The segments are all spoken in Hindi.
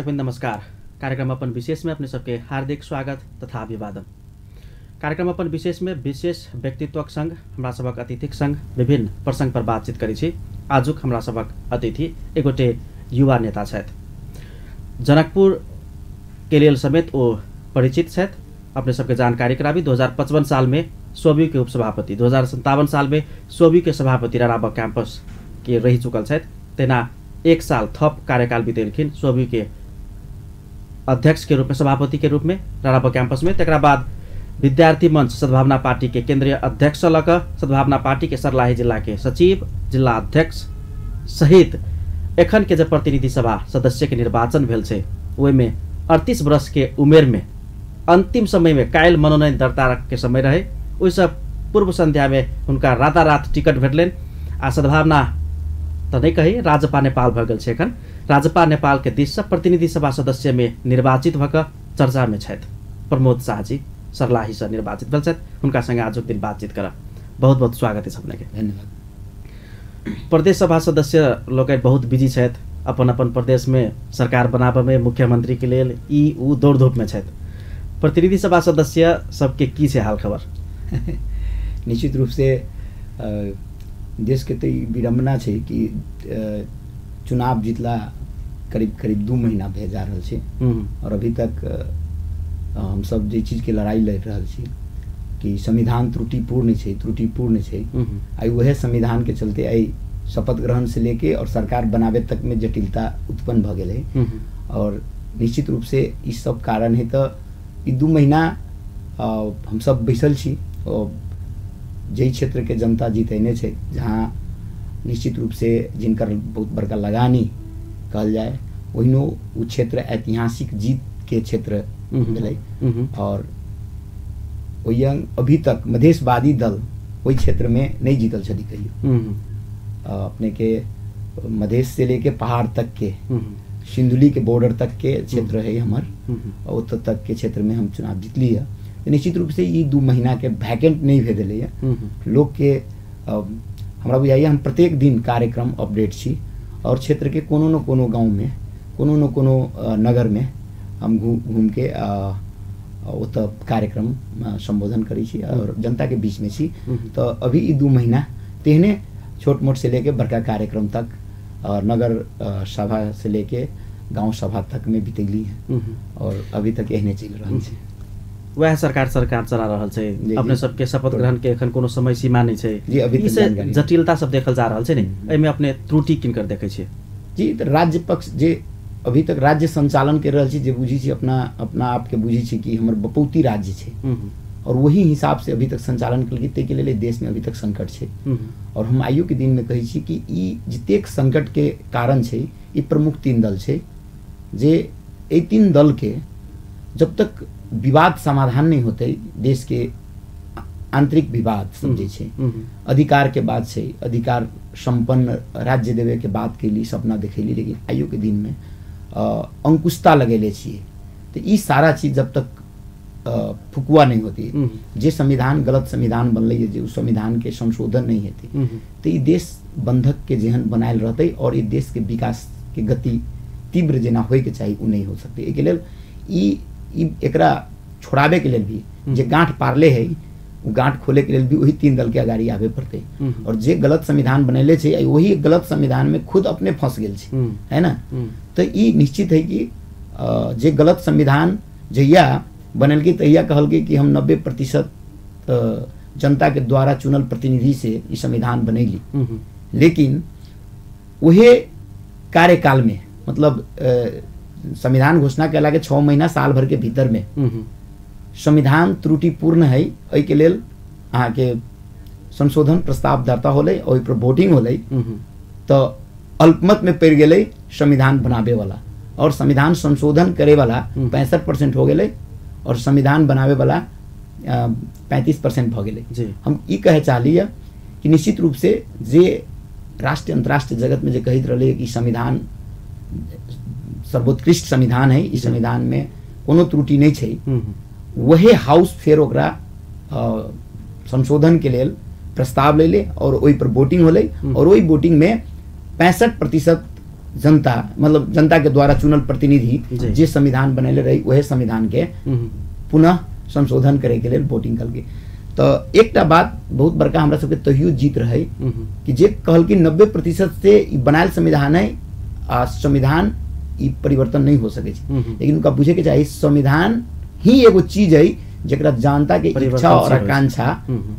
दर्शकवृन्द नमस्कार। कार्यक्रम अपन विशेष में अपने सबके हार्दिक स्वागत तथा अभिवादन। कार्यक्रम अपन विशेष में विशेष व्यक्तित्वक संग हमरा सबक अतिथिक संग विभिन्न प्रसंग पर बातचीत करै छी। आजुक हमरा सबक अतिथि एगोटे युवा नेता छथि। जनकपुर के लेल समेत ओ परिचित छथि। अपने सबके जानकारी कराबी 2055 साल में सोबी के उपसभापति, 2057 साल में सोबी के सभापति राणाबा कैंपस के रही चुकल छथि। तेना एक साल थप कार्यकाल बितेलखिन सोबी के अध्यक्ष के रूप में, सभापति के रूप में राणाबा कैंपस में। तकरा बाद विद्यार्थी मंच सद्भावना पार्टी के केंद्रीय अध्यक्ष लक सद्भावना पार्टी के सर्लाही जिला के सचिव, जिला अध्यक्ष सहित एखन के जब प्रतिनिधि सभा सदस्य के निर्वाचन भेल छे, ओहि में 38 वर्ष के उमेर में अंतिम समय में काल्हि मनोनयन दर्ता के समय रहे। ओहि सब पूर्व संध्या में उनका रातारात टिकट भेटलनि आ सद्भावना तो नहीं कही राजपा नेपाल भ गेल छै। एखन राजपा नेपाल के दिश से प्रतिनिधि सभा सदस्य में निर्वाचित भक चर्चा में छथि। प्रमोद शाह जी सर्लाही से निर्वाचित भेल छथि। उनका संगे आजुक दिन बातचीत करब। बहुत बहुत स्वागत है सबने के। धन्यवाद। प्रदेश सभा सदस्य लोग बहुत बिजी छथि। अपन अपन प्रदेश में सरकार बनाबे में मुख्यमंत्री के लेल ई उ दौड़ धूप में छथि। प्रतिनिधि सभा सदस्य सबके की छै हाल खबर? निश्चित रूप से देश के तो विडम्बना है कि चुनाव जीतला करीब करीब 2 महीना भे जा रहल छै और अभी तक हम सब जे चीज के लड़ाई लड़ रहल छी कि संविधान त्रुटिपूर्ण छै। आई वह संविधान के चलते आई शपथ ग्रहण से लेके और सरकार बनावे तक में जटिलता उत्पन्न भ गेल है। और निश्चित रूप से इस सब कारण है तो 2 महीना हम सब बैसल छी और जई क्षेत्र के जनता जीतेने छे, जहाँ निश्चित रूप से जिनकर बहुत बड़का लगानी कहल जाए, वहीनो वो क्षेत्र ऐतिहासिक जीत के क्षेत्र मिले। और वही अभी तक मधेशवादी दल वही क्षेत्र में नहीं जीतल छली कहियो। अपने के मधेश से लेके पहाड़ तक के सिंधुली के बॉर्डर तक के क्षेत्र है हमार, और उत्तर तक के क्षेत्र में हम चुनाव जीतली है। निश्चित रूप से ये 2 महीना के वैकेंट नहीं भेजल है लोग के। हमरा बुझाइए हम प्रत्येक दिन कार्यक्रम अपडेट छी और क्षेत्र के कोनो न कोनो गांव में, कोनो न कोनो नगर में हम घूम के ओत कार्यक्रम संबोधन करी छी और जनता के बीच में छी। तो अभी ये 2 महीना तेहने छोट मोट से लेके बड़का कार्यक्रम तक नगर सभा से लेके गांव सभा तक में बितेली है और अभी तक एहने चल रहा है। वह सरकार चला रहल छै। अपने सबके शपथ ग्रहण के एखन कोनो समय सीमा नहीं छै जी। अभी जटिलता सब देखल जा रहल छै ने, एमे अपने त्रुटि किनकर देखै छै जी? तो राज्य पक्ष जे अभी तक राज्य संचालन कर रहल छी, जे बुझी छी अपना आप के बुझी छी कि हमर बपौती राज्य छै और वही हिसाब से अभी तक संचालन कल के के लिए देश में अभी तक संकट छै। और हम आइयो के दिन में कही छी कि ई जतेक संकट के कारण छै, ई प्रमुख 3 दल छै, जे ए 3 दल के जब तक विवाद समाधान नहीं होते, देश के आंतरिक विवाद समझे छे, अधिकार के बात से अधिकार संपन्न राज्य देवे के बात के लिए सपना देखेली, लेकिन आइयो के दिन में अंकुशता लगेले छिए। तो ये सारा चीज जब तक फुकुआ नहीं होती, जे संविधान गलत संविधान बनल है, जो संविधान के संशोधन नहीं होती, तो ये देश बंधक के जेहन बनायल रहते और ये देश के विकास के गति तीव्र जेना होय के चाहिए, वो नहीं हो सकते। एक लेल एकरा छोड़ावे के लिए भी जे गांठ पारले है, वो गांठ खोले के लिए भी वही 3 दल के आगाड़ी आवे पड़ते। और जे गलत संविधान बनेले छे, वही गलत संविधान में खुद अपने फंस गेल छे, है ना। तो ये निश्चित है कि जे गलत संविधान जहिया बनल के तहिया कहल के कि हम 90% जनता के द्वारा चुनल प्रतिनिधि से ये संविधान बनैली, लेकिन वही कार्यकाल में मतलब संविधान घोषणा के 6 महीना साल भर के भीतर में संविधान त्रुटिपूर्ण है, ओहि के लेल अहाँ के संशोधन प्रस्ताव दर्ता होले, ओहि पर वोटिंग होले, तो अल्पमत में पड़ गेले संविधान बनावे वाला, और संविधान संशोधन करे वाला 65% हो गेले और संविधान बनावे वाला 35% हो गेले। हम ई कहे चाहलिए कि निश्चित रूप से जे राष्ट्रीय अंतर्राष्ट्रीय जगत में जे कहित रहे कि संविधान सर्वोत्कृष्ट संविधान है, इस संविधान में कोनो त्रुटि नहीं छै, वही हाउस फिर ओकरा संशोधन के लेल प्रस्ताव ले ले और वही पर वोटिंग होले और वही वोटिंग में 65% जनता मतलब जनता के द्वारा चुनल प्रतिनिधि जी। जे संविधान बनैले रही वह संविधान के पुनः संशोधन करे के लिए वोटिंग करके। तो एकटा बात बहुत बड़का हमरा सबके तहियो जीत रहे कि जे कहल कि 90% से ई बनायल संविधान है आ संविधान ई परिवर्तन नहीं हो सके छै, लेकिन उनका बुझे के चाहिए संविधान ही एगो चीज है जकरा जनता के इच्छा और आकांक्षा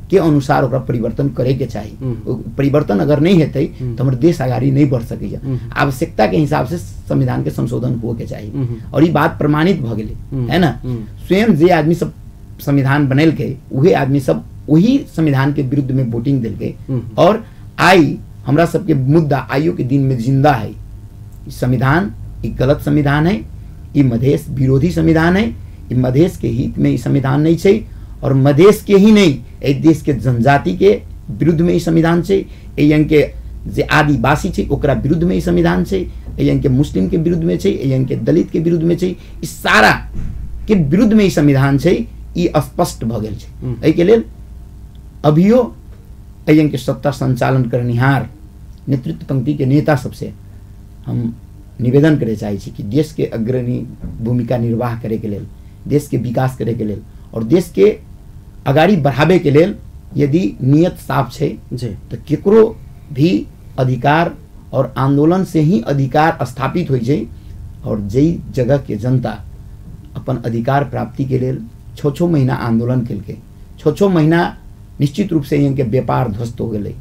के अनुसार ओकरा परिवर्तन करे के चाहिए। परिवर्तन अगर नहीं हेतै तो हमर देश आगाड़ी नहीं बढ़ सकैया। आवश्यकता के हिसाब से संविधान के संशोधन हो के चाहिए और ये बात प्रमाणित भ गेलै है ना। स्वयं जे आदमी सब संविधान बनेलकै उहे आदमी सब वही संविधान के विरुद्ध में वोटिंग देलकै और आई हमरा सबके मुद्दा आइयो के दिन में जिंदा है। संविधान एक गलत संविधान है, ये मधेश विरोधी संविधान है, ये मधेश के हित में ये संविधान नहीं छै और मधेश के ही नहीं ए देश के जनजाति के विरुद्ध में ये संविधान छै, ए के जे आदिवासी छै ओकरा विरुद्ध में ये संविधान छै, ए के मुस्लिम के विरुद्ध में छै, ए के दलित के विरुद्ध में छै, ई सारा के विरुद्ध में ये संविधान छै। ई स्पष्ट भ गेल छै। एहि के लेल अभियो ए के सत्ता संचालन करनिहार नेतृत्व पंक्ति के नेता सबसे हम निवेदन करे चाहे छी कि देश के अग्रणी भूमिका निर्वाह करे के लेल, देश के विकास करे के लेल और देश के अगाड़ी बढ़ावे के लेल यदि नियत साफ छै तो केकरो भी अधिकार और आंदोलन से ही अधिकार स्थापित होइ छै और जई जगह के जनता अपन अधिकार प्राप्ति के लेल 6 महीना आंदोलन केलकै, 6 महीना निश्चित रूप से यहाँ के व्यापार ध्वस्त हो गए,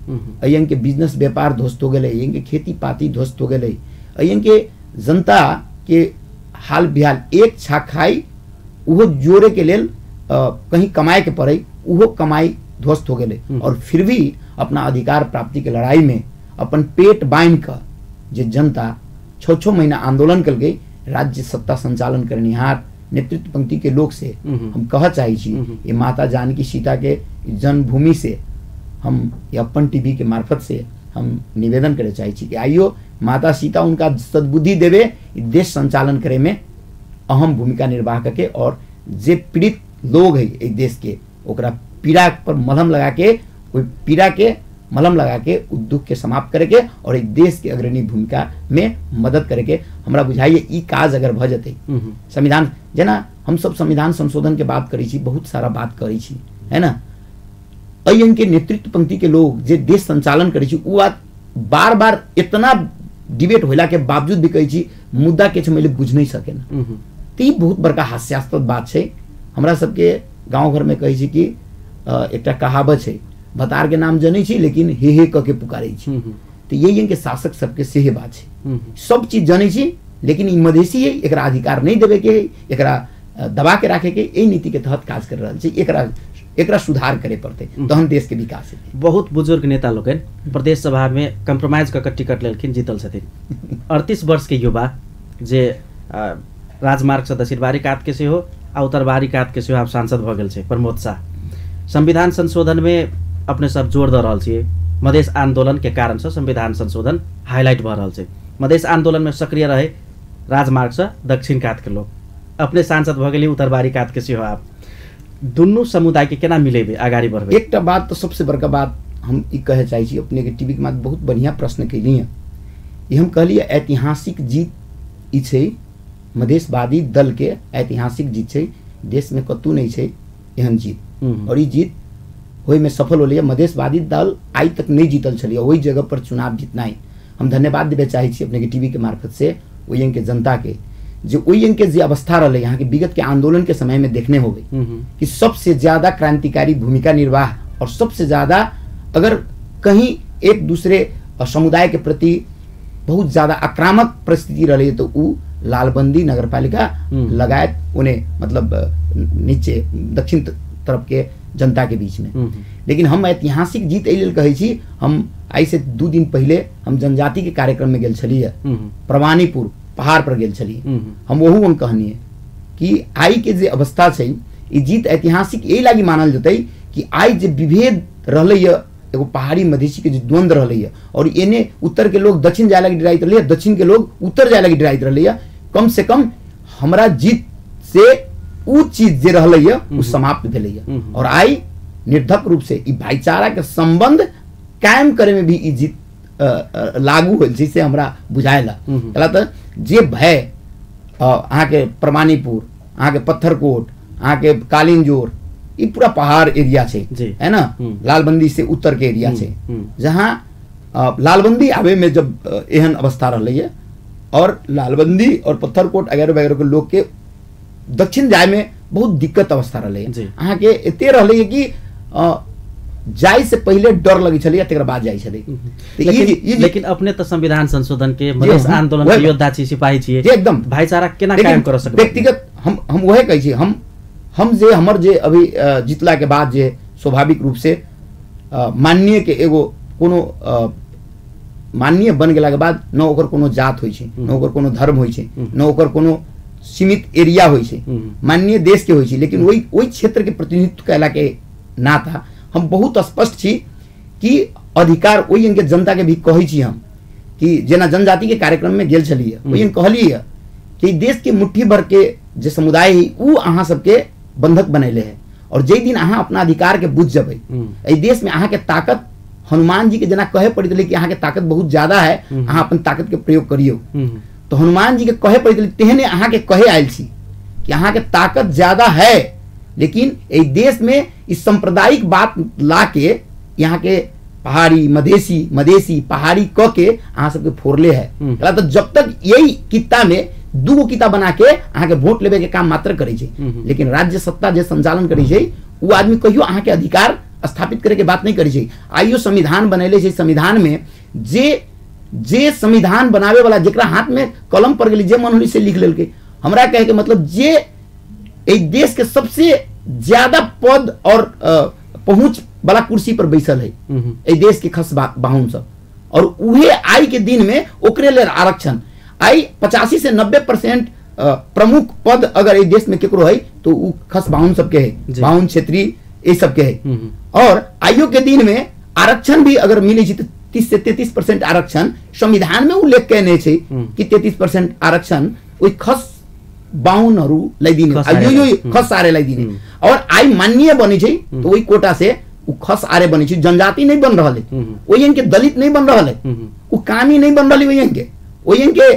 यहाँ के बिजनेस व्यापार ध्वस्त हो गए, यहाँ के खेती पाती ध्वस्त हो गए, यहाँ के जनता के हाल बिहाल एक छा खाई उहो जोड़े के लेल कहीं कमाए के पड़े उहो कमाई ध्वस्त हो गए और फिर भी अपना अधिकार प्राप्ति के लड़ाई में अपन पेट बांध कर जे जनता 6 महीना आंदोलन कर गई। राज्य सत्ता संचालन करनिहार नेतृत्व पंक्ति के लोग से हम कह चाहे छी ये माता जानकी सीता के जन्मभूमि से हम अपन टीवी के मार्फत से हम निवेदन करे चाहे छी कि आइयो माता सीता उनका सद्बुद्धि देवे देश संचालन करे में अहम भूमिका निर्वाह करके और जे पीड़ित लोग है एक देश के ओकरा पीड़ा पर मलहम लगा के कोई पीड़ा के मलहम लगा के दुख के समाप्त करे के और एक देश के अग्रणी भूमिका में मदद करे के हमरा बुझाइए ई काज अगर भ जते संविधान जेना हम सब संविधान संशोधन के बात करी छी, बहुत सारा बात करी छी है ना। अयन के नेतृत्व पंक्ति के लोग जे देश संचालन करी छी उ बात बार बार इतना डिबेट होला के बावजूद भी कही छी मुद्दा के छै मैले बुझ नहीं सके ना। तो ई बहुत बड़का हास्यास्पद बात छै। हमरा सबके गांव घर में कही छी कि एकटा कहावत छै भतार के नाम जनै छी लेकिन हे क के पुकारै छी। तो ये के शासक सबके सेहे बात छै, सब चीज जनै छी लेकिन ई मधेसी है एकरा अधिकार नहीं देवे के, एकरा दबा के राखे के ए नीति के तहत काज कर रहल छै। एकरा सुधार करे पड़ते तहन देश के विकास हेतै। बहुत बुजुर्ग नेता लोग प्रदेश सभा में कंप्रोमाइज क टिकट लेलखिन जीतल छथिन। 38 वर्ष के युवा जे राजमार्ग से दक्षिणबारी कात के सेहो आ उत्तरबारी कात के सेहो आब सांसद भ गेल छै प्रमोद शाह। संविधान संशोधन में अपने सब जोड़ द रहल छियै। मधेश आंदोलन के कारण से संविधान संशोधन हाईलाइट भ रहल छै। मधेश आंदोलन में सक्रिय रहे राजमार्ग से दक्षिण कात के लोग, अपने सांसद भ गेली उत्तरबारी कात के सेहो। आप दुनू समुदाय के केना मिलेबे आगाड़ी बढ़बे? एकटा बात तो सबसे बड़का बात हम ई कहे चाहे छी, अपने के टीवी के माध्यम बहुत बढ़िया प्रश्न कैली है। ये हम कहलिए ऐतिहासिक जीत ई छै, मधेशवादी दल के ऐतिहासिक जीत छै। देश में कतौ नहीं छै एहन जीत और ई जीत होय में सफल होलिए। मधेशवादी दल आई तक नहीं जीतल छलिए, वही जगह पर चुनाव जीतना हम धन्यवाद देवे चाहे छी अपने के टीवी के मार्फत से ओयन के जनता के जो ओयन के जे अवस्था रहे यहाँ के विगत के आंदोलन के समय में देखने हो गई कि सबसे ज्यादा क्रांतिकारी भूमिका निर्वाह और सबसे ज्यादा अगर कहीं एक दूसरे समुदाय के प्रति बहुत ज्यादा आक्रामक परिस्थिति रही तो उ लालबंदी नगरपालिका लगायत उन्हें मतलब नीचे दक्षिण तरफ के जनता के बीच में। लेकिन हम ऐतिहासिक जीत एहि लेल कहै छी, हम आई से 2 दिन पहले हम जनजाति के कार्यक्रम में गेल छलिए, प्रवानीपुर पहाड़ पर गेल छलिए। हम वहू हम कहनिए कि आई के जे अवस्था छै ई जीत ऐतिहासिक एहि लागी मानल जतै कि आई जे विभेद रहलै एगो पहाड़ी मधेसी के जो द्वंद्व रहलै और एने उत्तर के लोग दक्षिण जाय लगी डराइत रहलै, दक्षिण के लोग उत्तर जाय लगी डराइत रहलै, कम से कम हमरा जीत से उ चीज जे रहलै उ समाप्त भेलै और आई निर्धक रूप से ई भाईचारा के संबंध कायम करे में भी ई जीत लागू होल जिससे हमरा बुझाएला कला तो जे भय अहाँ के प्रमाणीपुर, अहाँ के पत्थरकोट, अहाँ के कालिंजोर, ये पूरा पहाड़ एरिया छे है ना, लालबंदी से उत्तर के एरिया छे, जहाँ लालबंदी आवे में जब एहन अवस्था रहले है और लालबंदी और पत्थरकोट वगैरह वगैरह के लोग के दक्षिण जाए में बहुत दिक्कत अवस्था रहले है। अहाँ के एते रहले है कि जाय से पहले डर लगे छले तकर बाद जाय छले। लेकिन अपने तो संविधान संशोधन के मधेश आंदोलन के योद्धा छी, सिपाही छी, एकदम भाईचारा केना कायम कर सकबे। व्यक्तिगत हम वहे कहै छी, हम जे हमर जे अभी जितला के बाद जे स्वाभाविक रूप से माननीय के एगो कोनो माननीय बन गेला के बाद न ओकर कोनो जात होय छै, न ओकर कोनो धर्म होय छै, न ओकर कोनो सीमित एरिया होय छै, माननीय देश के होय छै, लेकिन ओई क्षेत्र के प्रतिनिधित्व कैला के नाता हम बहुत स्पष्ट छी कि अधिकार ओई इनके जनता के भी कहै छी हम कि जेना जनजाति के कार्यक्रम में गेल छलिए ओई कहलिए कि देश के मुट्ठी भर के जे समुदाय है उ अहाँ सबके बंधक बनैले है, और जे दिन अहाँ अपना अधिकार के बुझ जबै ए देश में अहाँ के ताकत हनुमान जी के जना कहे पड़ित रहे कि अहाँ के ताकत बहुत ज्यादा है, अहाँ अपन ताकत के प्रयोग करियो, तो हनुमान जी के कहे पड़ित रहे तेहने अहाँ के कहे आयल छी कि अहाँ के ताकत ज्यादा है, लेकिन ए देश में इस सांप्रदायिक बात ला के यहाँ के पहाड़ी मधेसी पहाड़ी क के अहाँ सबके फोड़ले है। तो जब तक यही कित्ता में दूगो किता बना के अहाँ के वोट लेबे के काम मात्र करे छै, लेकिन राज्य सत्ता जे संचालन करे छै वो आदमी कहियो अहाँ के अधिकार स्थापित करे के बात नहीं करे छै। आइयो संविधान बनैले छै, संविधान में जे संविधान बनावे वाला जेकरा हाथ में कलम पड़ गेली जे मन होली से लिख लेलके। हमरा कहे के मतलब जे एक देश के सबसे ज्यादा पद और पहुंच वाला कुर्सी पर बैसल है ए देश के खस बाहुन सब, और उहे आई के दिन में ओकरे ले आरक्षण आई 85 से 90% प्रमुख पद अगर ए देश में केकरो है तो उ खस बाहुन सबके है, बाहुन क्षेत्रीय ये सबके है। और आइयो के दिन में आरक्षण भी अगर मिले तो 30 से 33% आरक्षण संविधान में उल्लेख कहने छै कि 33% आरक्षण ओई खस बाहुनहरु लैदिने खस आरे लैदिने, और आई माननीय बने छै तो ओई कोटा से उ खस आरे बने छै, जनजाति नहीं बन रहल है, ओई इनके दलित नहीं बन रहल है, उ कामी नहीं बन रहल है, ओई इनके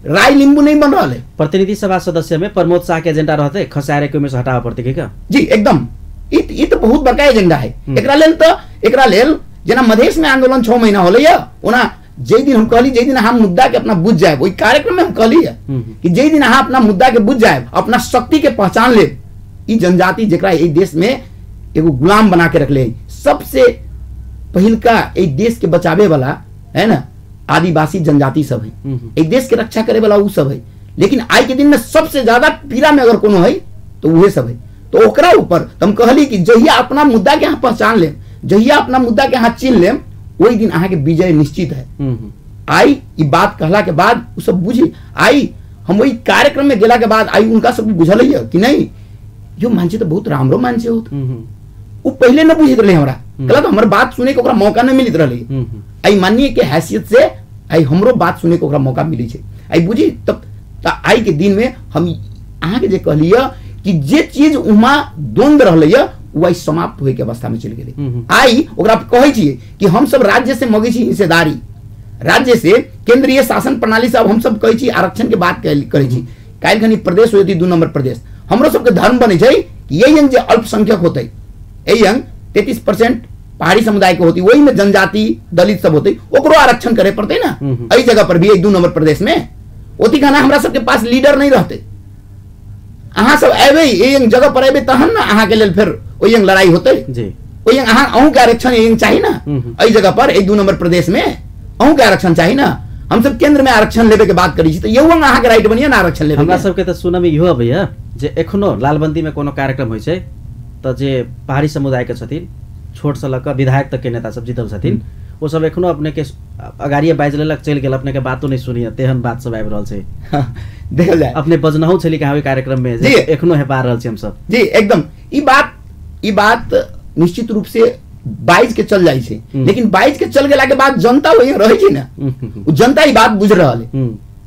राय लिंबू नहीं बन रहल है। प्रतिनिधि सभा सदस्य में प्रमोद शाह के एजेंडा रहते खस आरे के में से हटावा पड़ते क्या जी, एकदम ई तो बहुत बड़का एजेंडा है। एकरा लेल जना मधेश में आंदोलन 6 महीना होले ओना जे दिन हम कहली जे दिन हम मुद्दा के अपना बुझ जाए, वही कार्यक्रम में हम कहली है कि जे दिन अहाँ अपना मुद्दा के बुझ जाए, अपना शक्ति के पहचान ले, ई जनजाति जेकरा ए देश में एगो गुलाम बना के रखले, सबसे पहिलका ए देश के बचावे वाला है ना आदिवासी जनजाति सब है, एक देश के रक्षा करे वाला उ सब है, लेकिन आज के दिन में सबसे ज्यादा पीड़ा में अगर कोनो है तो वही सब है। तो ओकरा ऊपर हम कहली कि जहिया अपना मुद्दा के यहाँ पहचान ले, जहिया अपना मुद्दा के यहाँ चिन्ह ले, वही दिन अहाँ के विजय निश्चित है। आई ई बात कहला के बाद उ सब बुझी, आई हम वही कार्यक्रम में गेला के बाद आई उनका सब बुझल है कि नहीं जो मानछे तो बहुत रामरो मानछे होत, उ पहले न बुझित रहे हमरा, कहला तो हमर बात सुने के ओकरा मौका न मिलित रहे, आई माननीय के हैसियत से आई हमरो बात सुने के ओकरा मौका मिली छे, आई बुझी तब आई के दिन में हम अहाँ के जे कहलिए कि जे चीज उमा द्वंद रहले वही समाप्त होए के अवस्था में चल गेले। आई ओकरा कहै छिए कि हम सब राज्य से मगे छी हिस्सेदारी, राज्य से केंद्रीय शासन प्रणाली से अब हम सब कहै छी आरक्षण के बात करे छी, काल्हि खनी प्रदेश होती 2 नंबर प्रदेश, हमरो सबके धर्म बने छै कि यही अंग जे अल्पसंख्यक होते, यही अंग 33% पहाड़ी समुदाय के होती, वही में जनजाति दलित सब होते, ओकरो आरक्षण करे पड़ते ना। एही जगह पर भी 2 नंबर प्रदेश में ओती खाना हमरा सबके पास लीडर नहीं रहते, अहाँ सब एबे एक जगह पर एबे तहन ना अहाँ के लेल फिर ओई अंग लड़ाई होते जी, ओई अंग अहाँ अहू के आरक्षण एक चाहिए ना, एही जगह पर 2 नंबर प्रदेश में अहू के आरक्षण चाहिए ना। हम सब केंद्र में आरक्षण लेबे के बात करी छी तो यहू अंग अहाँ के राइट बनिए ना आरक्षण लेबे। हमरा सबके त सुन में इहो भैया जे एखनो लालबंदी में कोनो कार्यक्रम होय छै त जे पहाड़ी समुदाय के छथिन छोट से लक विधायक तक के नेता सब जितल छथिन, वो सब एखनो अपने के अगाड़िए बाइज लेलक चल गेल, अपने के बातो नहीं सुनिए, तेहन बात सब आबि रहल छै। देखल जाए अपने बजनहु छली कहाँ कार्यक्रम में जे एखनो है पा रहल छै हम सब जी, एकदम ई बात निश्चित रूप से बाइज के चल जाय छै, लेकिन बाइज के चल गेला के बाद जनता वही रहे छै ना, उ जनता ई बात बुझ रहल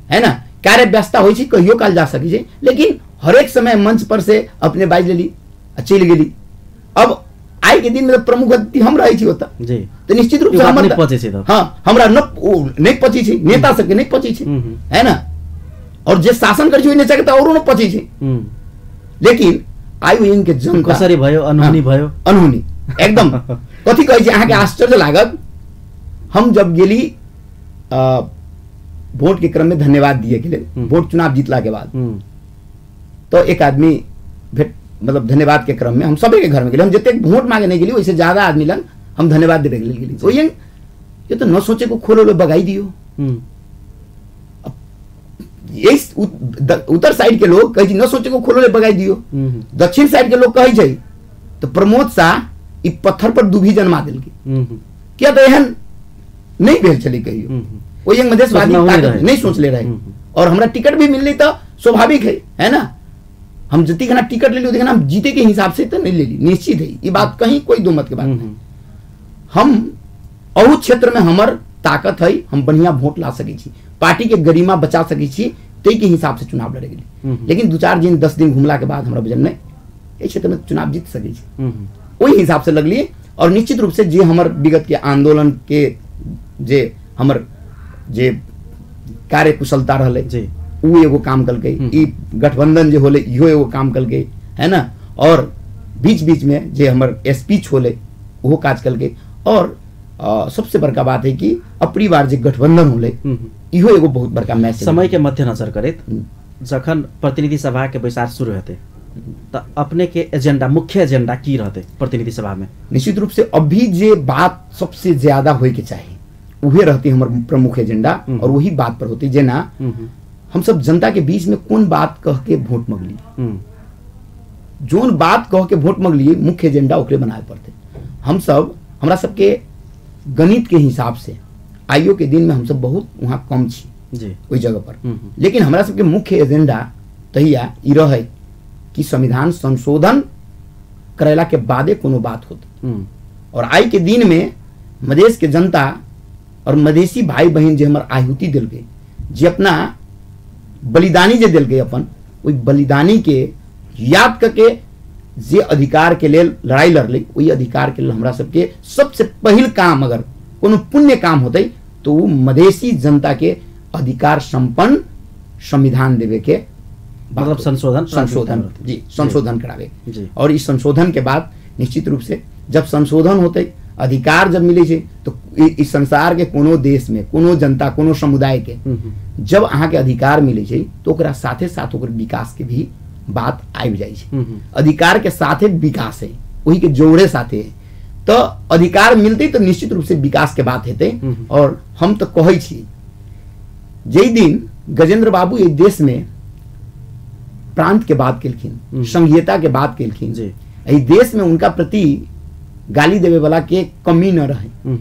है ना, कार्य व्यवस्था होय छै कहियो काल जा सकै छै, लेकिन हर एक समय मंच पर से अपने बाइज लेली चल गेली। अब आई आई के दिन में प्रमुख अतिथि हम रही होता जी तो निश्चित रूप से नहीं हमर पचे छै हाँ हमरा नहीं पची छै नेता सबके नहीं पची छै है ना और जे शासन कर छै नेता के त औरो न पची छै लेकिन आयु इनके जनता कसरी भयो अनहोनी भयो अनहोनी एकदम कथी कहै छै अहाँ के आश्चर्य लागत हम जब गेली वोट के क्रम में धन्यवाद दिए के लिए वोट चुनाव जीतला के बाद तो एक आदमी भेट मतलब धन्यवाद के क्रम में हम सभी के घर में गेली हम जितने वोट मांगे नहीं गेली वैसे ज्यादा आदमी लग हम धन्यवाद देवे के लिए गेली तो ये तो न सोचे को खोलो लो बगाई दियो उत्तर साइड के लोग कहे न सोचे को खोलो ले बगाई दियो दक्षिण साइड के लोग कहे तो प्रमोद शाह इ पत्थर पर दुभी जन्मा दिल के क्या तो एहन नहीं भेल चली कहियो वो यंग मधेशवादी नहीं सोच ले रहे और हमरा टिकट भी मिल तो स्वाभाविक है ना हम जितनी घना टिकट ले ली हम जीते के हिसाब से तो नहीं ले ली निश्चित है ये बात कहीं कोई दो मत के बात नहीं हम अहू क्षेत्र में हमर ताकत है हम बढ़िया वोट ला सके छी पार्टी के गरिमा बचा सके छी ते के हिसाब से चुनाव लड़े गेली लेकिन 2-4 दिन 10 दिन घुमला के बाद हमरा बुझल नहीं ये क्षेत्र में चुनाव जीत सके छी वही हिसाब से लगली और निश्चित रूप से जे हमर विगत के आंदोलन के जे हमर जे कार्य कुशलता रहले जे वो एगो काम कलके ई गठबंधन जे होले इहो एगो काम कलके है ना और बीच बीच में जे हमर स्पीच होले वो काज कलके और सबसे बड़का बात है कि अपनी बार जे गठबंधन होले इहो एगो बहुत बड़का मैसेज समय के मद्देनजर करैत जखन प्रतिनिधि सभा के बैसार शुरू हेतै तो अपने के एजेंडा मुख्य एजेंडा की रहते प्रतिनिधि सभा में निश्चित रूप से अभी जे बात सबसे ज्यादा होए के चाहिए उहे रहती हमर प्रमुख एजेंडा और वही बात पर होती जेना हम सब जनता के बीच में कौन बात कह के वोट मंगली जोन बात कह के वोट मंगली मुख्य एजेंडा ओकरे बनाए पड़ते हम सब हमरा सबके गणित के हिसाब से आईओ के दिन में हम सब बहुत वहाँ कम छी जी ओई जगह पर लेकिन हमरा सबके मुख्य एजेंडा तहिया ई रहे कि संविधान संशोधन करेला के बादे कोनो बात होत और आई के दिन में मधेश के जनता और मधेसी भाई बहन जे हमर आहुति दिल गए जे अपना बलिदानी जे दिल गए अपन वही बलिदानी के याद करके जे अधिकार के लिए लड़ाई लड़ले वही अधिकार के लिए हमरा सबके सबसे पहल काम अगर कोनो पुण्य काम होते तो वो मधेसी जनता के अधिकार संपन्न संविधान देवे के मतलब संशोधन करावे और इस संशोधन के बाद निश्चित रूप से जब संशोधन होते अधिकार जब मिले छे तो इस संसार के कोनो देश में कोनो जनता कोनो समुदाय के जब अहाँ के अधिकार मिले छे तो ओकरा साथे साथ ओकर विकास के भी बात आबि जाय छे अधिकार के साथे विकास है वही के जोड़े साथे है तो अधिकार मिलते तो निश्चित रूप से विकास के बात हेते और हम तो कहै छी जई दिन गजेंद्र बाबू इस देश में प्रांत के बात केलखिन संघीयता के बात केलखिन एहि देश में उनका प्रति गाली देवे वाला के कमी न रहे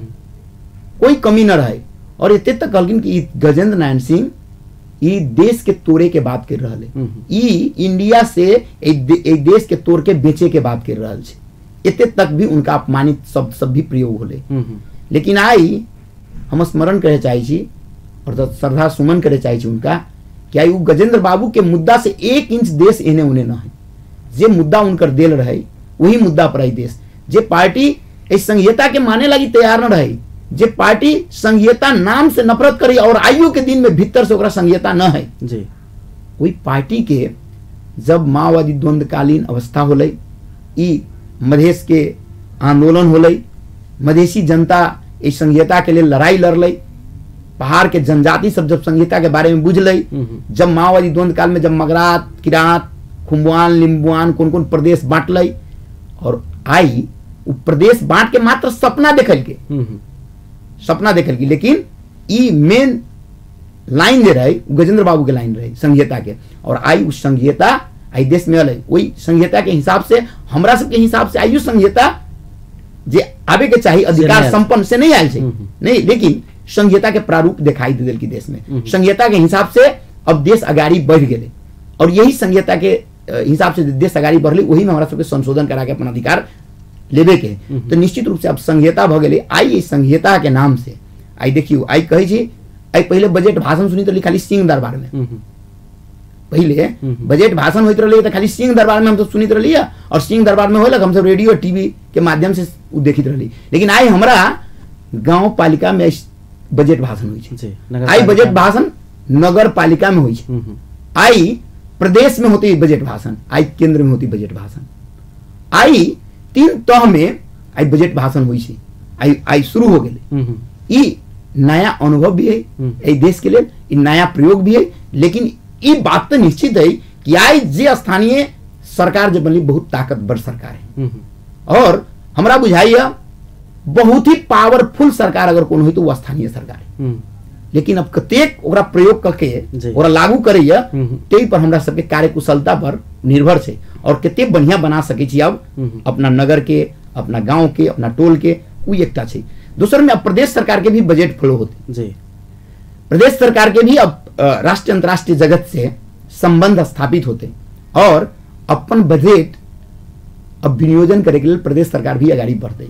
कोई कमी न रहे और इतने तक कहलखिन कि गजेंद्र नारायण सिंह ई देश के तोड़े के बात कर रहे ई इंडिया से एक देश के तोड़ के बेचे के बात कर रहे इतने तक भी उनका अपमानित शब्द सब भी प्रयोग होले लेकिन आई हम स्मरण करे चाहे छी और श्रद्धा सुमन करे चाहे छी उनका कि आई गजेंद्र बाबू के मुद्दा से 1 इंच देश एने उने न है जे मुद्दा उनकर देल रहे वही मुद्दा पर आई देश जे पार्टी इस संघीयता के माने लगी तैयार न रही जे पार्टी संघीयता नाम से नफरत करी और आयु के दिन में भीतर से ओकरा संघीयता न है जी वही पार्टी के जब माओवादी द्वंद्वकालीन अवस्था होले ई मधेश के आंदोलन होले मधेसी जनता इस संघीयता के लिए लड़ाई लड़ले पहाड़ के जनजाति सब जब संघीयता के बारे में बुझले जब माओवादी द्वंद्व काल में जब मगरात किरात खुम्बुआन लिम्बुआन कौन कौन प्रदेश बांटले और आई प्रदेश बांट के मात्र सपना देखल के लेकिन ई मेन लाइन जे रहे गजेंद्र बाबू के लाइन रहे संघीयता के और आई उस संघीयता आई देश में अलग वही संघीयता के हिसाब से हमरा सबके हिसाब से आयु संघीयता जे आवे के चाहिए अधिकार संपन्न से नहीं आयल नहीं लेकिन संघीयता के प्रारूप दिखाई दिल की देश में संघीयता के हिसाब से अब देश अगाड़ी बढ़ गए और यही संघीयता के हिसाब से देश अगाड़ी बढ़ले वही में हमारा सबके संशोधन करा के अपना अधिकार लेबे के तो निश्चित रूप से अब संघीयता भ गए आई संघीयता के नाम से आई देखियो आई कहे छी आई पहले बजट भाषण सुनी तो लिखाली सिंह दरबार में पहले बजट भाषण होइत रही तो खाली सिंह दरबार में हम तो सुनित रही और सिंह दरबार में होलक हम सब रेडियो टीवी के माध्यम से देखित रही। लेकिन आई हमारा गांव पालिका में बजट भाषण हुई, आई बजट भाषण नगर पालिका में हुई, आई प्रदेश में होती बजट भाषण, आई केंद्र में होती बजट भाषण, आई 3 तह में आई बजट भाषण हुई, आई शुरू हो गए। नया अनुभव भी है देश के लिए, नया प्रयोग भी है। लेकिन ये बात तो निश्चित है कि आज जे स्थानीय सरकार जब बनली बहुत ताकतवर सरकार है और हमरा बुझाइए बहुत ही पावरफुल सरकार अगर कौन हो तो वो स्थानीय सरकार है। लेकिन अब कतेक ओकरा प्रयोग करके ओकरा लागू करैया ते पर हमरा सबके कार्यकुशलता पर निर्भर है और कते बढ़िया बना सके छी अब अपना नगर के, अपना गांव के, अपना टोल के, वो एकटा छै। दूसर में अब प्रदेश सरकार के भी बजट फ्लो होते जी। प्रदेश सरकार के भी अब राष्ट्रीय अंतर्राष्ट्रीय जगत से संबंध स्थापित होते और अपन बजट अब विनियोजन करे के लिए प्रदेश सरकार भी आगाड़ी बढ़ते।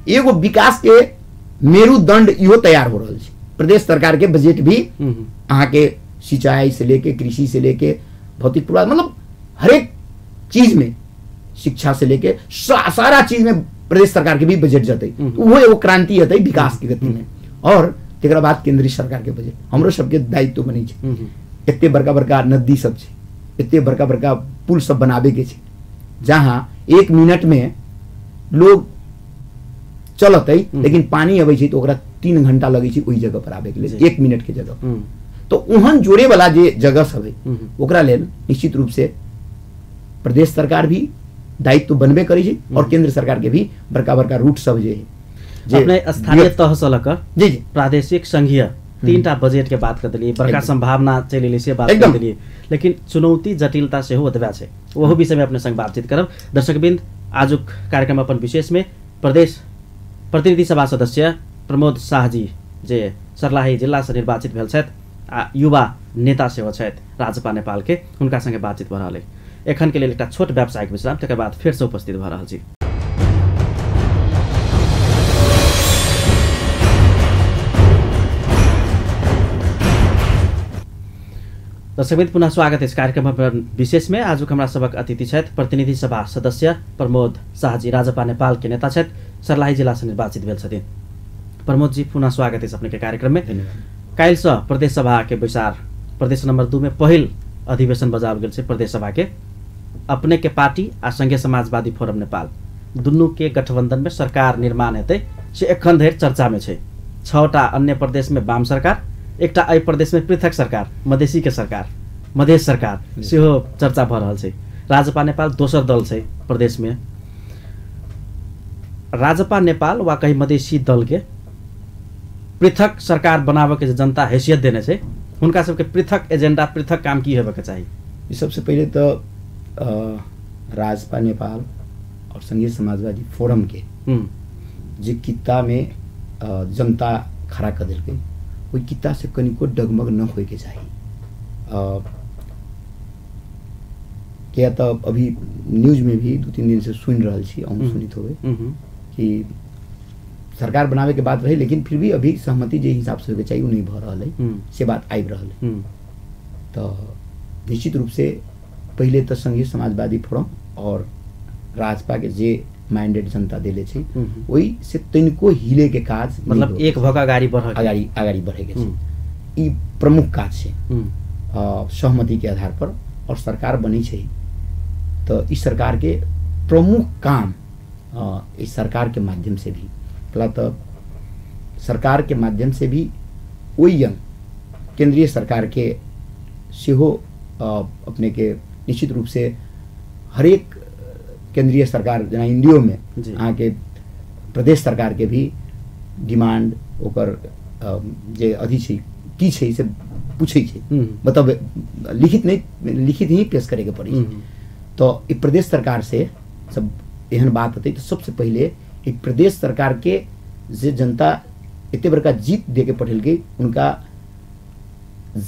एगो विकास के मेरुदंड इहो तैयार हो रहा है। प्रदेश सरकार के बजट भी अहाँ के सिंचाई से लेके, कृषि से लेके, भौतिक पूर्वाधार, मतलब हर एक चीज में, शिक्षा से लेके सारा चीज में प्रदेश सरकार के भी बजट जते, वो एगो क्रांति हते विकास के गति में। और तेकरा बाद केंद्रीय सरकार के बजट हमरो सबके दायित्व बनै छै। एते बड़का बड़का नदी सब छै, एते बड़का बड़का पुल सब बनाबे के छै, जहां 1 मिनट में लोग चलते लेकिन पानी अबै छै तो ओकरा 3 घंटा लगे छै ओई जगह पर आबे के लिए, 1 मिनट के जगह। तो उहन जोड़े वाला जे जगह सब है ओकरा लेल निश्चित रूप से प्रदेश सरकार भी दायित्व बनबे करै छै और केंद्र सरकार के भी बड़का बड़का रूट सब जे अपने स्थानीय तह से लकर जी प्रादेशिक संघीय 3टा बजट के बात कर दिलिए, बड़का संभावना चलिए से बात कर दिलिए, लेकिन चुनौती जटिलता से हो अथवा छै वह विषय में अपने संग बातचीत करब। दर्शकबिंद, आजुक कार्यक्रम अपन विशेष में प्रदेश प्रतिनिधि सभा सदस्य प्रमोद शाह जी जे सर्लाही जिला से निर्वाचित भेल छथि आ युवा नेता सेहो छथि राजपा नेपाल के, हुनका संगे बातचीत भ रहल है। एखन के लिए एकटा छोट व्यावसायिक विश्राम, तकर बाद फिर से उपस्थित भ रहल छी। दर्शकबिंद, पुनः स्वागत है इस कार्यक्रम विशेष में। आज हमारा सबक अतिथि छथि प्रतिनिधि सभा सदस्य प्रमोद शाहजी, राजपा नेपाल के नेता छथि, सर्लाही जिला से निर्वाचित भेल छथिन। प्रमोद जी, पुनः स्वागत है अपने के कार्यक्रम में। काल्हि से प्रदेश सभा के बैसार प्रदेश नंबर 2 में पहिल अधिवेशन बजाओल गेल छै। प्रदेश सभा के अपने के पार्टी आ संघीय समाजवादी फोरम नेपाल दुनू के गठबंधन में सरकार निर्माण हेतै से एखन धरि चर्चा में छै। 6टा अन्य प्रदेश में वाम सरकार, एकटा एहि प्रदेश में पृथक सरकार, मधेसी के सरकार, मधेश सरकार सेहो चर्चा भ रहल छै। राजपा नेपाल दोसर दल छै प्रदेश में। राजपा नेपाल वा कहीं मधेसी दल के पृथक सरकार बनावे के जनता हैसियत देने छै, हुनका सबके पृथक एजेंडा, पृथक काम की हेबे के चाही। सबसे पहले तो राजपा नेपाल और संघीय समाजवादी फोरम के जे कित्ता में जनता खड़ा कर दिल गई, वही कित्ता से कनिको डगमग न होए के चाहिए। क्या तो अभी न्यूज में भी 2-3 दिन से सुन रहल छी, सुनित होवे कि सरकार बनावे के बात रही, लेकिन फिर भी अभी सहमति जे हिसाब से होके चाहिए वो नहीं भ रहल है, से बात आबि रहल है। तो निश्चित रूप से पहले तो संघीय समाजवादी फोरम और राजपा के जे माइंडेड जनता देले छै वही से तनिको हिले के काज, मतलब एक भगा गाड़ी बढ़े के छै, ई प्रमुख काज छै। सहमति के आधार पर और सरकार बनी छै तो इस सरकार के प्रमुख काम इस सरकार के माध्यम से भी पहला तो सरकार के माध्यम से भी वही केंद्रीय सरकार के सेहो अपने के निश्चित रूप से हर एक केंद्रीय सरकार जना इंडियो में अहाँ के प्रदेश सरकार के भी डिमांड ओकर जे अथी छै की छै से पूछे छै, मतलब लिखित ही पेश करे के पड़ी। तो ई प्रदेश सरकार से सब एहन बात होते तो सबसे पहले ई प्रदेश सरकार के जे जनता इतने बड़का जीत दे के पठेल गई, उनका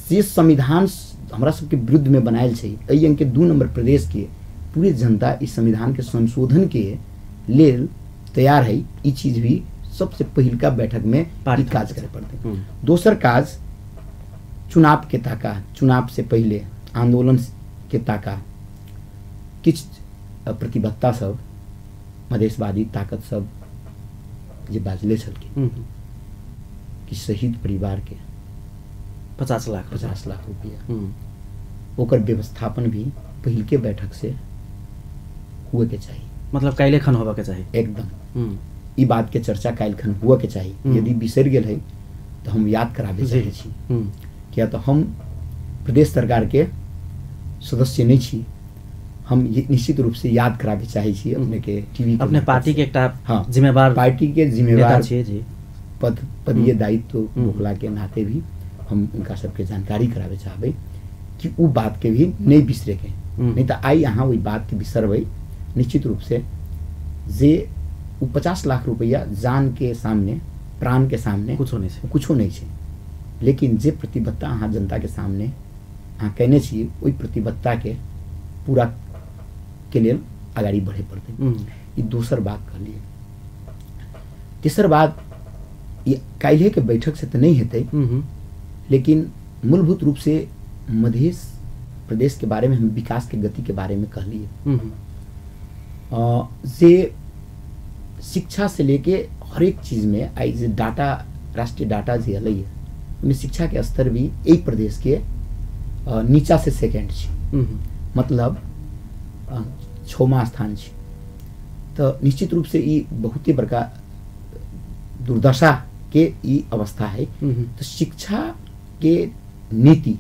जे संविधान हमरा सबके विरुद्ध में बनायल छै, एहि अंक के 2 नंबर प्रदेश के पूरे जनता इस संविधान के संशोधन के लेल तैयार है। ई चीज भी सबसे पहिलका बैठक में काज करे पड़ते। दोसर काज चुनाव के ताका, चुनाव से पहले आंदोलन के ताका किछ प्रतिबद्धता सब मधेशवादी ताकत सब जे बाजले छलखिन कि शहीद परिवार के 50 लाख रुपया ओकर व्यवस्थापन भी पहिल के बैठक से हुए के चाहिए। मतलब काल्हि खन होबे के चाहिए एकदम। ई बात के चर्चा काल्हि खन हुए के चाहिए। यदि बिसर गेल है तो हम याद कराबे चाहे छी। किया तो हम प्रदेश सरकार के सदस्य नहीं छी, हम ये निश्चित रूप से याद कराबे चाहे छी अपने के टीवी अपने पार्टी के एकटा जिम्मेवार पार्टी के जिम्मेवार छियै जी। पदीय दायित्व होखला के नाते भी हम उनका सबके जानकारी कराबे चाहबे कि वो बात के भी नहीं बिसरे के। नहीं तो आई यहाँ वही बात के बिसरबे निश्चित रूप से जे वो 50 लाख रुपया जान के सामने प्राण के सामने कुछ नहीं है। लेकिन जे प्रतिबद्धता अहाँ जनता के सामने अहाँ कहने छी वही प्रतिबद्धता के पूरा के लिए आगाड़ी बढ़े पड़ते। ये दूसर बात कहलिए। तीसर बात ये काल्हि के बैठक से तो नहीं हेतै, लेकिन मूलभूत रूप से मध्य प्रदेश के बारे में हम विकास के गति के बारे में कहलिए। जे शिक्षा से लेके हर एक चीज में आई जे डाटा राष्ट्रीय डाटा जे अलै है शिक्षा के स्तर भी एक प्रदेश के नीचा से सेकेंड छी, मतलब 6वां स्थान छी। तो निश्चित रूप से ये बहुत ही बड़का दुर्दशा के ये अवस्था है। तो शिक्षा के नीति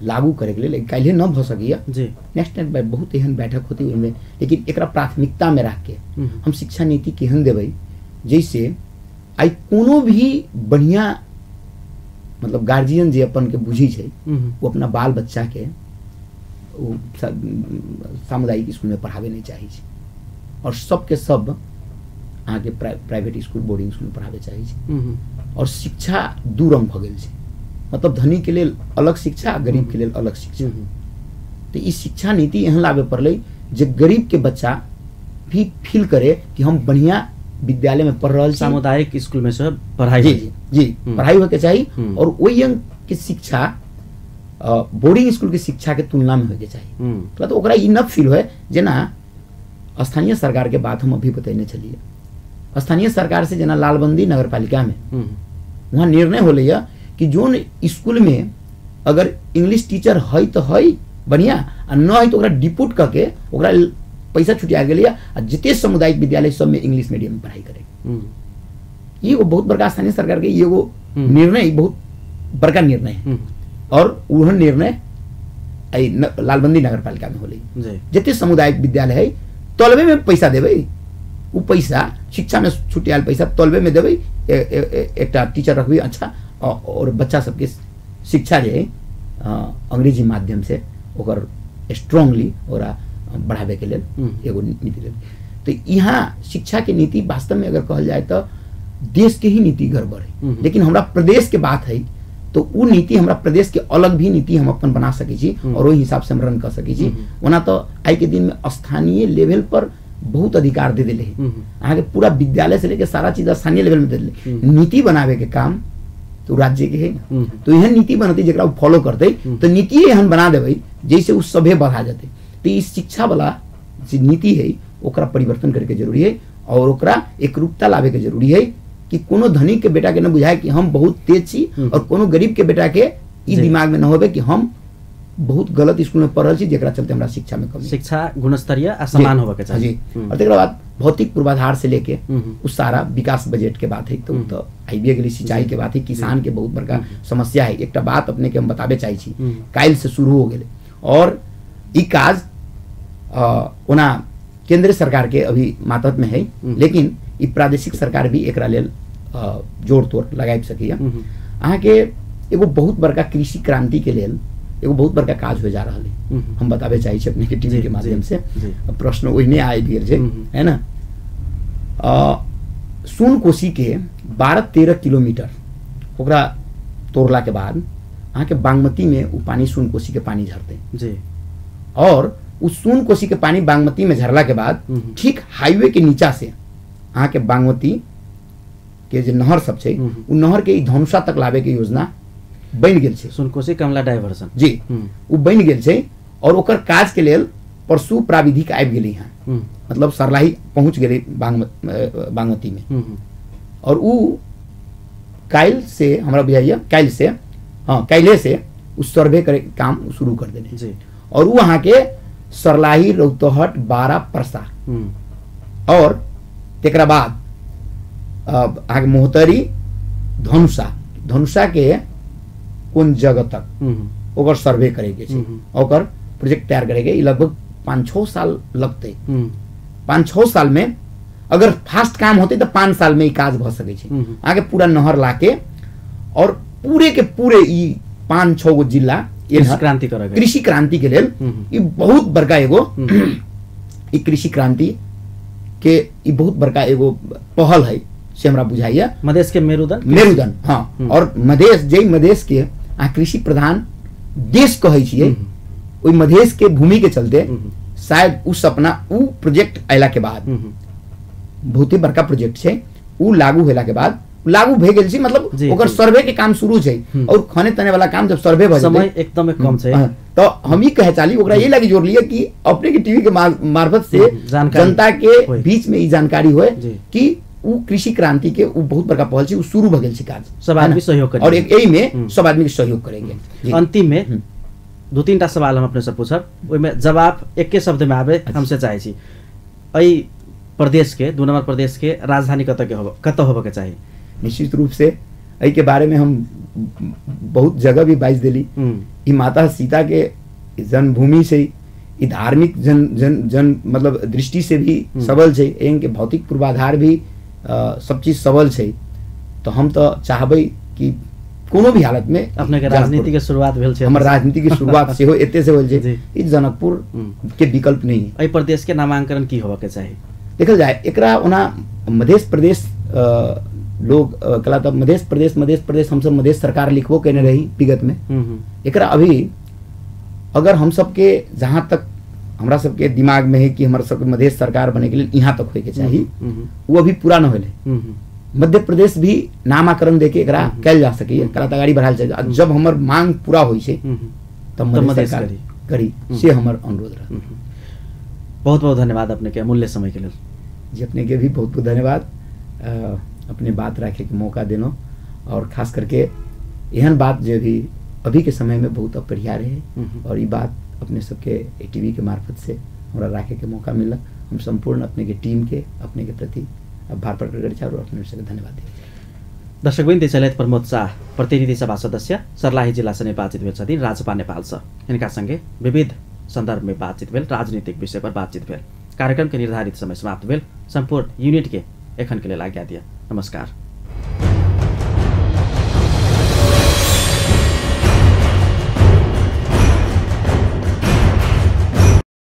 लागू करे के लिए काल्हि न भ सकिया। नेक्स्ट टाइम बहुत एहन बैठक होती उनमें, लेकिन एकरा प्राथमिकता में रख के हम शिक्षा नीति केहन देबै जैसे आई कोनो भी बढ़िया मतलब गार्जियन जे अपन के बुझी छै वो अपना बाल बच्चा के सामुदायिक स्कूल में पढ़ावे नहीं चाहिए और सबके सब आगे प्राइवेट स्कूल बोर्डिंग स्कूल में पढ़ावे चाहिए। और शिक्षा दू रंग भ गेल छै, मतलब धनी के लिए अलग शिक्षा, गरीब के लिए अलग शिक्षा। तो इस शिक्षा नीति एहन लावे पड़लै जे गरीब के बच्चा भी फील करे कि हम बढ़िया विद्यालय में पढ़ रहा, सामुदायिक स्कूल में सब पढ़ाई जी पढ़ाई होके चाहिए। और वही अंग के शिक्षा बोर्डिंग स्कूल के शिक्षा के तुलना में होके चाहिए। मतलब ओकरा ई न फील होए जेना स्थानीय सरकार के बात हम अभी बतैने चलिए। स्थानीय सरकार से जना लालबंदी नगर पालिका में वहाँ निर्णय हो लिया कि जोन स्कूल में अगर इंग्लिश टीचर है तो है बढ़िया, न है तो डिपोट करके पैसा छुटिया गया और जिते सामुदायिक विद्यालय सब में इंग्लिश मीडियम में पढ़ाई करे। ये वो बहुत बड़का स्थानीय सरकार के ये वो निर्णय बहुत बड़का निर्णय है। और वह निर्णय लालबंदी नगर पालिका में होली जिते सामुदायिक विद्यालय है तलबे में पैसा देवे, वो पैसा शिक्षा में छुटियाल पैसा तलबे में देवे, एक टीचर रखबी अच्छा और बच्चा सबके शिक्षा जे अंग्रेजी माध्यम से ओकर स्ट्रांगली और बढ़ावे के लिए एगो नीति ले। तो यहाँ शिक्षा के नीति वास्तव में अगर कहल जाए तो देश के ही नीति गड़बड़ है। लेकिन हमरा प्रदेश के बात है तो वो नीति हमरा प्रदेश के अलग भी नीति हम अपन बना सके छी और वही हिसाब से हम रन कर सके छी। ओना तो आई के दिन में स्थानीय लेवल पर बहुत अधिकार दे दिले अहाँ के पूरा विद्यालय से लेके सारा चीज स्थानीय लेवल में दे दिले। नीति बनावे के काम तो राज्य के है ना, तो यह नीति बनती जरा फॉलो करते तो नीति एहन बना देवे जैसे उस सभे बढ़ा जाते। तो इस शिक्षा वाला जो नीति है ओकरा परिवर्तन करके जरूरी है और ओकरा एकरूपता लावे के जरूरी है कि कोनो धनिक के बेटा के न बुझाए कि हम बहुत तेज छी और कोनो गरीब के बेटा के ई दिमाग में न होवे कि हम बहुत गलत स्कूल में पढ़ल छी जेकरा चलते हमरा शिक्षा में कमी। शिक्षा गुणस्तरीय आ समान होवे के चाहिए। और तेकरा बाद भौतिक पूर्वाधार से लेके उस सारा विकास बजट के बात है तो आईबीए के लिए सिंचाई के बात है, किसान के बहुत बड़का समस्या है। एक बात अपने के हम बताबे चाहे छी काल से शुरू हो गेले और ई काज ओना केंद्र सरकार के अभी मातहत में है, लेकिन ई प्रादेशिक सरकार भी एकरा लेल जोड़ तोड़ लगाई सके। अहाँ के एगो बहुत बड़का कृषि क्रांति के लेल एगो बहुत बड़का काज हो जा रहा है, हम बताबे चाहे छी अपने के टीवी के माध्यम से। प्रश्न ओहिने आए भी है ना। सोन कोसी के 12-13 किलोमीटर ओकरा तोड़ला के बाद अहाँ के बागमती में वो पानी सोन कोसी के पानी झरते और उस सोन कोसी के पानी बागमती में झरला के बाद ठीक हाईवे के नीचा से अहाँ के बागमती के जो नहर सब छै उ नहर के धनुषा तक लावे के योजना बन गेल छै, सुनकोशी कमला डाइवर्जन जी उ बन गेल छै और ओकर काज के लेल परसू प्राविधिक आबि गेलै हैं, मतलब सरलाही पहुंच गेलै बागमती में। और उ काल्हि से हमरा बुझाइए काल्हि से उस सर्वे करे काम शुरू कर देने जी। और वो अहाँ के सरलाही, रौतहट, बारा, परसा और तेकरा बाद अहाँ के मोहतरी, धनुषा के कोन जगह तक ओकर सर्वे करेके छै, ओकर प्रोजेक्ट तैयार करेके। ई लगभग 5-6 साल लगते। 5-6 साल में अगर फास्ट काम होते तो 5 साल में ई काज भ सकै छै। आगे पूरा नहर लाके और पूरे के पूरे ई 5-6 गो जिला कृषि क्रांति के लेल ई बहुत बड़का एगो ई कृषि क्रांति के ई बहुत बड़का एगो पहल है से हमरा बुझाइए। मधेश के मेरुदन हाँ। और मधेश के कृषि प्रधान देश कहे छिए, ओई मधेश के भूमि के चलते शायद उ सपना उ प्रोजेक्ट अयला के बाद बहुत ही बड़का प्रोजेक्ट छै, उ लागू होला के बाद लागू भे गेल छै, मतलब ओकर सर्वे के काम शुरू छै और खाने तने वाला काम जब सर्वे भ समय एकदम कम छै तो हम ही कहे चाली ओकरा ये लगी जोड़ लिए कि अपने के टीवी के मार्फत से जनता के बीच में ई जानकारी होए कि उ कृषि क्रांति के उ बहुत बड़का पहल छै, उ शुरू भ गेल छै काज, सब आदमी सहयोग करे और एक एही में सब आदमी के सहयोग करेंगे। अंतिम में 2-3टा सवाल हम अपने से पूछब, ओइ में जवाब एके शब्द में आवे हमसे चाहे छी। एई प्रदेश के 2 नंबर प्रदेश के राजधानी कत होबे के चाहिए? निश्चित रूप से एहि के बारे में हम बहुत जगह भी बाइज देली। ई माता सीता के जन्मभूमि से ई धार्मिक जन मतलब दृष्टि से भी सबल छै, इनके भौतिक पूर्वाधार भी सब चीज सबल छै। तो हम तो चाहबै कि कोनो भी हालत में अपने के राजनीति के शुरुआत भेल छै, हमर राजनीति के शुरुआत से हो एते से होल छै। ई जनकपुर के विकल्प नहीं है। एहि प्रदेश के नामांकन की होबे के चाहिए? देखल जाए एकरा ओना मध्य प्रदेश लोग कला तब मध्य प्रदेश हम सब मधेश सरकार लिखबो केने रही विगत में। एकरा अभी अगर हम सब के जहाँ तक हमरा सब के दिमाग में है कि हमारे सब मधेश सरकार बने के लिए यहाँ तक होए के चाहिए, वो अभी पूरा न होले। मध्य प्रदेश भी नामाकरण देके एकरा कैल जा सके, कला तगाड़ी बढ़ाल जाए। जब हमर मांग पूरा होई छै तब मध्य सरकार करी से हमर अनुरोध रहा। बहुत बहुत धन्यवाद अपने के अमूल्य समय के लिए। जी अपने के भी बहुत बहुत धन्यवाद, अपने बात रखे के मौका देनो, और खास करके एहन बात जो भी अभी के समय में बहुत अपरिहार्य है, और ये बात अपने सबके टीवी के मार्फत से हमरा रखे के मौका मिला। हम संपूर्ण अपने के टीम के अपने के प्रति आभार प्रकट करै छी और अपने सबके धन्यवाद दै छी। दर्शकवृन्द, त्यसैले प्रमोद शाह प्रतिनिधि सभा सदस्य सर्लाही जिला से निर्वाचित भेल छथिन राजपा नेपाल से। इनका संगे विविध संदर्भ में बातचीत भेल, राजनीतिक विषय पर बातचीत भेल। कार्यक्रम के निर्धारित समय समाप्त भेल। संपूर्ण यूनिट के एखन के लिए आज्ञा दिया। नमस्कार।